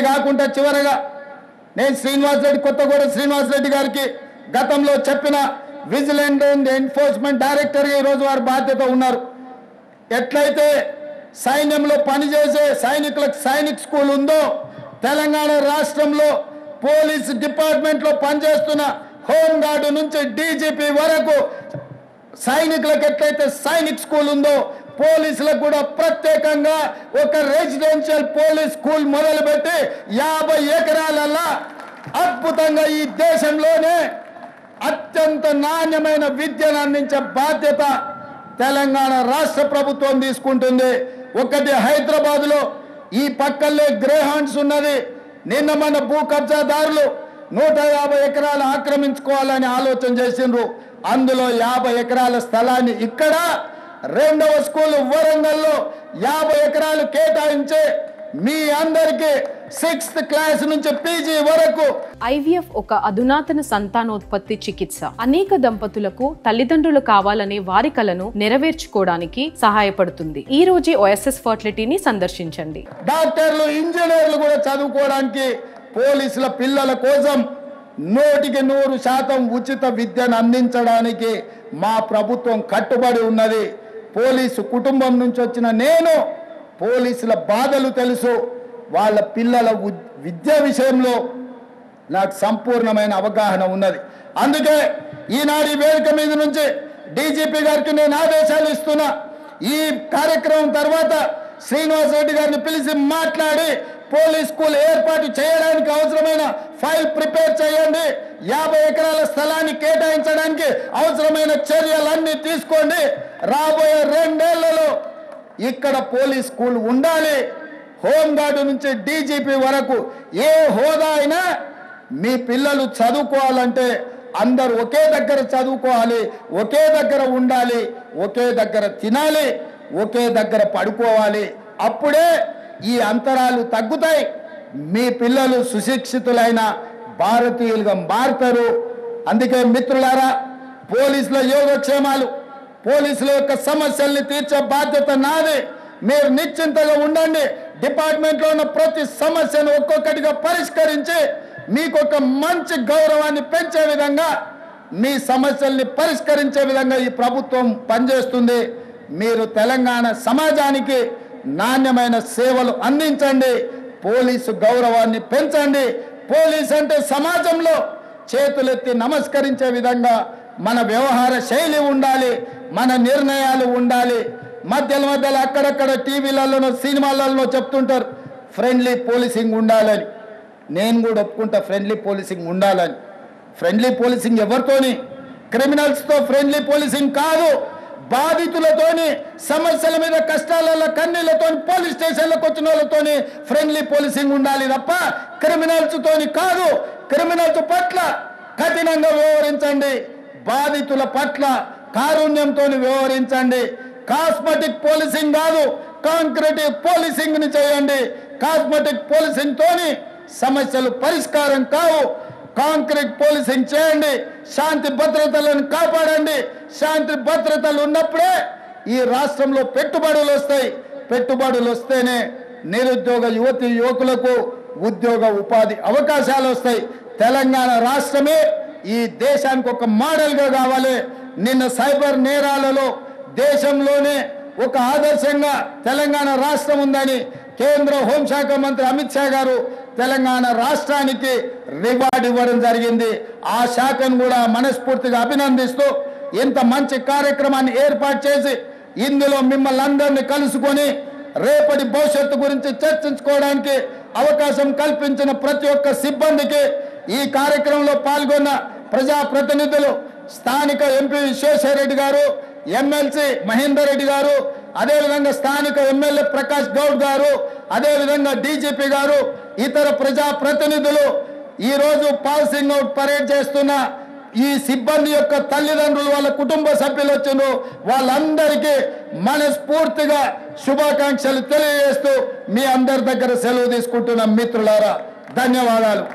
కాకుండా చివరగా నేను శ్రీనివాసరెడ్డి కొత్తగూడెం శ్రీనివాసరెడ్డి గారికి గతంలో చెప్పిన విజిలెంట్ అండ్ ఎన్ఫోర్స్మెంట్ డైరెక్టర్గా ఈరోజు వారు బాధ్యత ఉన్నారు. ఎట్లయితే సైన్యంలో పనిచేసే సైనికులకు సైనిక్ స్కూల్ ఉందో తెలంగాణ రాష్ట్రంలో పోలీస్ డిపార్ట్మెంట్లో పనిచేస్తున్న హోంగార్డు నుంచి డీజీపీ వరకు సైనికులకు ఎట్లయితే సైనిక్ స్కూల్ ఉందో పోలీసులకు కూడా ప్రత్యేకంగా ఒక రెసిడెన్షియల్ పోలీస్ స్కూల్ మొదలుపెట్టి 50 ఎకరాలల్లా అద్భుతంగా ఈ దేశంలోనే అత్యంత నాణ్యమైన విద్యను అందించే బాధ్యత తెలంగాణ రాష్ట్ర ప్రభుత్వం తీసుకుంటుంది. ఒకటి హైదరాబాద్లో ఈ పక్కల్లే గ్రేహాండ్స్ ఉన్నది. నిన్న మన భూ కబ్జాదారులు 150 ఎకరాలు ఆక్రమించుకోవాలని ఆలోచన చేసిండ్రు. అందులో 50 ఎకరాల స్థలాన్ని ఇక్కడ రెండవ స్కూల్ వరంగల్లో 50 ఎకరాలు కేటాయించి మీ అందరికీ 6th క్లాస్ నుంచి పీజీ వరకు. IVF ఒక అధునాతన సంతానోత్పత్తి చికిత్స. అనేక దంపతులకు తల్లిదండ్రులు కావాలనే వారి కలను నెరవేర్చుకోవడానికి సహాయపడుతుంది. ఈ రోజే OSS ఫర్టిలిటీని సందర్శించండి. డాక్టర్లు, ఇంజనీర్లు కూడా చదువుకోవడానికి పోలీసుల పిల్లల కోసం 100% ఉచిత విద్యను అందించడానికి మా ప్రభుత్వం కట్టుబడి ఉన్నది. పోలీసు కుటుంబం నుంచి వచ్చిన నేను పోలీసుల బాధలు తెలుసు. వాళ్ళ పిల్లల విద్య విషయంలో నాకు సంపూర్ణమైన అవగాహన ఉన్నది. అందుకే ఈనాడు ఈ వేదిక మీద నుంచి డీజీపీ గారికి నేను ఆదేశాలు ఇస్తున్నా. ఈ కార్యక్రమం తర్వాత శ్రీనివాసరెడ్డి గారిని పిలిచి మాట్లాడి పోలీస్ స్కూల్ ఏర్పాటు చేయడానికి అవసరమైన ఫైల్ ప్రిపేర్ చేయండి. 50 ఎకరాల స్థలాన్ని కేటాయించడానికి అవసరమైన చర్యలన్నీ తీసుకోండి. రాబోయే 2 ఏళ్లలో ఇక్కడ పోలీస్ స్కూల్ ఉండాలి. హోంగార్డు నుంచి డీజీపీ వరకు ఏ హోదా అయినా మీ పిల్లలు చదువుకోవాలంటే అందరూ ఒకే దగ్గర చదువుకోవాలి, ఒకే దగ్గర ఉండాలి, ఒకే దగ్గర తినాలి, ఒకే దగ్గర పడుకోవాలి. అప్పుడే ఈ అంతరాలు తగ్గుతాయి. మీ పిల్లలు సుశిక్షితులైన భారతీయులుగా మారుతారు. అందుకే మిత్రులారా, పోలీసుల యోగక్షేమాలు, పోలీసుల యొక్క సమస్యల్ని తీర్చే బాధ్యత నాది. మీరు నిశ్చింతగా ఉండండి. డిపార్ట్మెంట్లో ఉన్న ప్రతి సమస్యను ఒక్కొక్కటిగా పరిష్కరించి మీకు ఒక మంచి గౌరవాన్ని పెంచే విధంగా, మీ సమస్యల్ని పరిష్కరించే విధంగా ఈ ప్రభుత్వం పనిచేస్తుంది. మీరు తెలంగాణ సమాజానికి నాణ్యమైన సేవలు అందించండి. పోలీసు గౌరవాన్ని పెంచండి. పోలీస్ అంటే సమాజంలో చేతులెత్తి నమస్కరించే విధంగా మన వ్యవహార శైలి ఉండాలి, మన నిర్ణయాలు ఉండాలి. మధ్యలో అక్కడక్కడ టీవీలలో సినిమాలలో చెప్తుంటారు ఫ్రెండ్లీ పోలీసింగ్ ఉండాలని. నేను కూడా ఒప్పుకుంటా ఫ్రెండ్లీ పోలీసింగ్ ఉండాలని. ఫ్రెండ్లీ పోలీసింగ్ ఎవరితోని? క్రిమినల్స్తో ఫ్రెండ్లీ పోలీసింగ్ కాదు. బాధితులతోని, సమస్యల మీద కష్టాలలో కన్నీళ్లతో పోలీస్ స్టేషన్లకు వచ్చిన వాళ్ళతోని ఫ్రెండ్లీ పోలీసింగ్ ఉండాలి తప్ప క్రిమినల్స్తోని కాదు. క్రిమినల్స్ పట్ల కఠినంగా వ్యవహరించండి. బాధితుల పట్ల కారుణ్యంతో వ్యవహరించండి. కాస్మెటిక్ పోలీసింగ్ కాదు, కాంక్రీట్ పోలీసింగ్ ని చేయండి. కాస్మెటిక్ పోలీసింగ్ తోని సమస్యలు పరిష్కారం కావు. కాంక్రీట్ పోలీసింగ్ చేయండి. శాంతి భద్రతలను కాపాడండి. శాంతి భద్రతలు ఉన్నప్పుడే ఈ రాష్ట్రంలో పెట్టుబడులు వస్తాయి. పెట్టుబడులు వస్తేనే నిరుద్యోగ యువతి యువకులకు ఉద్యోగ ఉపాధి అవకాశాలు వస్తాయి. తెలంగాణ రాష్ట్రమే ఈ దేశానికి ఒక మోడల్గా కావాలి. నిన్న సైబర్ నేరాలలో దేశంలోనే ఒక ఆదర్శంగా తెలంగాణ రాష్ట్రం ఉందని కేంద్ర హోంశాఖ మంత్రి అమిత్ షా గారు తెలంగాణ రాష్ట్రానికి రివార్డు ఇవ్వడం జరిగింది. ఆ శాఖను కూడా మనస్ఫూర్తిగా అభినందిస్తూ ఇంత మంచి కార్యక్రమాన్ని ఏర్పాటు చేసి ఇందులో మిమ్మల్ని అందరినీ కలుసుకొని రేపటి భవిష్యత్తు గురించి చర్చించుకోవడానికి అవకాశం కల్పించిన ప్రతి ఒక్క సిబ్బందికి, ఈ కార్యక్రమంలో పాల్గొన్న ప్రజాప్రతినిధులు, స్థానిక ఎంపీ విశ్వేశ్వరరెడ్డి గారు, ఎమ్మెల్సీ మహేందర్ రెడ్డి గారు, అదేవిధంగా స్థానిక ఎమ్మెల్యే ప్రకాష్ గౌడ్ గారు, అదేవిధంగా డీజీపీ గారు, ఇతర ప్రజాప్రతినిధులు, ఈరోజు పాసింగ్ అవుట్ పరేడ్ చేస్తున్న ఈ సిబ్బంది యొక్క తల్లిదండ్రులు, వాళ్ళ కుటుంబ సభ్యులు వచ్చిన వాళ్ళందరికీ మనస్ఫూర్తిగా శుభాకాంక్షలు తెలియజేస్తూ మీ అందరి దగ్గర సెలవు తీసుకుంటున్న మిత్రులారా, ధన్యవాదాలు.